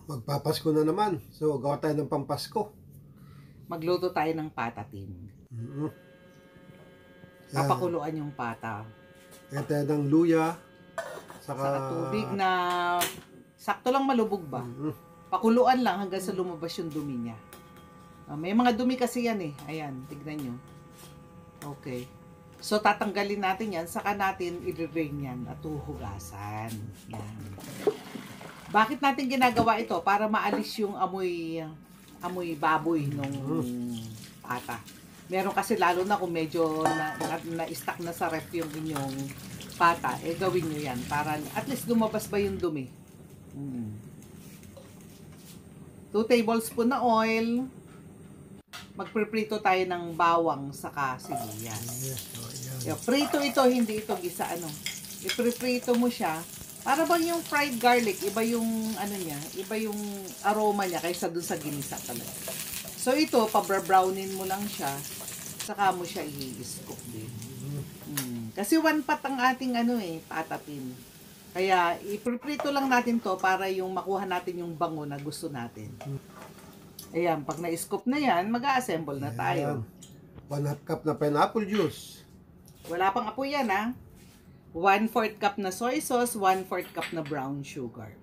Magpapasko na naman. So, gawa tayo ng pampasko. Magluto tayo ng patatim. Papakuluan yung pata. Kaya tayo ng luya. Sa tubig na sakto lang malubog ba? Pakuluan lang hanggang sa lumabas yung dumi niya. May mga dumi kasi yan eh. Ayan, tignan nyo. Okay. So, tatanggalin natin yan. Saka natin i-drain yan at huhugasan. Yan. Bakit natin ginagawa ito? Para maalis yung amoy baboy nung pata. Meron kasi lalo na kung medyo na-stuck na sa ref yung inyong pata, gawin nyo yan. Para at least lumabas ba yung dumi. 2 tablespoon na oil. Magpriprito tayo ng bawang saka sibuyas. Prito ito, hindi ito gisa ipriprito mo siya. Para bang yung fried garlic, iba yung niya, iba yung aroma niya kaysa dun sa ginisa talaga. So ito, pabra-brownin mo lang siya, saka mo siya i-scoop din. Kasi 1 pot ang ating patatim. Kaya ipriprito lang natin to para yung makuha natin yung bango na gusto natin. Ayan, pag na-scoop na yan, mag-a-assemble na tayo. 1/2 cup na pineapple juice. Wala pang apoy yan 1/4 cup na soy sauce, 1/4 cup na brown sugar.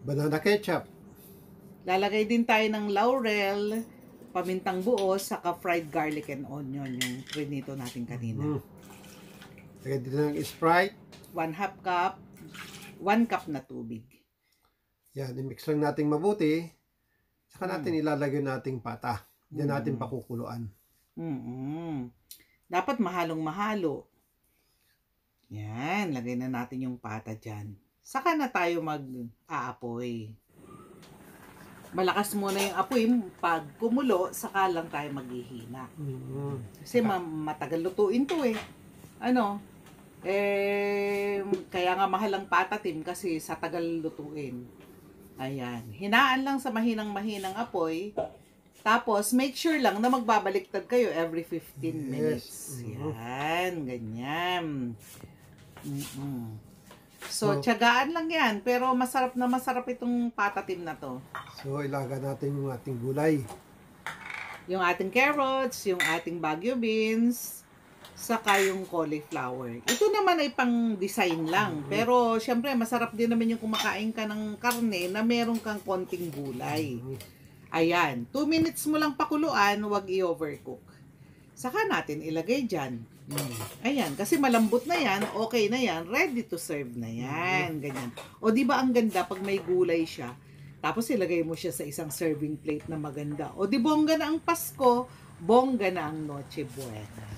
Banana ketchup. Lalagay din tayo ng laurel, pamintang buo, saka fried garlic and onion, yung prinito natin kanina. Lagay din ng Sprite. 1/2 cup, 1 cup na tubig. Yan, i-mix lang natin mabuti. Saka natin ilalagay nating pata. Diyan natin pakukuluan. Dapat mahalong-mahalo. Yan, lagay na natin yung pata dyan. Saka na tayo mag-aapoy. Malakas muna yung apoy. Pag kumulo, saka lang tayo maghihina. Kasi matagal lutuin to kaya nga mahal ang patatim kasi sa tagal lutuin. Ayan. Hinaan lang sa mahinang-mahinang apoy. Tapos, make sure lang na magbabaliktad kayo every 15 minutes. Yan, ganyan. So, tiyagaan lang yan. Pero masarap na masarap itong patatim na to. So, ilaga natin yung ating gulay. Yung ating carrots, yung ating Baguio beans, saka yung cauliflower. Ito naman ay pang design lang. Pero, syempre, masarap din naman yung kumakain ka ng karne na meron kang konting gulay. Ayan. 2 minutes mo lang pakuluan, huwag i-overcook. Saka natin ilagay dyan. Ayan. Kasi malambot na yan, okay na yan, ready to serve na yan. Ganyan. O, di ba ang ganda pag may gulay siya? Tapos ilagay mo siya sa isang serving plate na maganda. O, di bongga na ang Pasko, bongga na ang Noche Buena.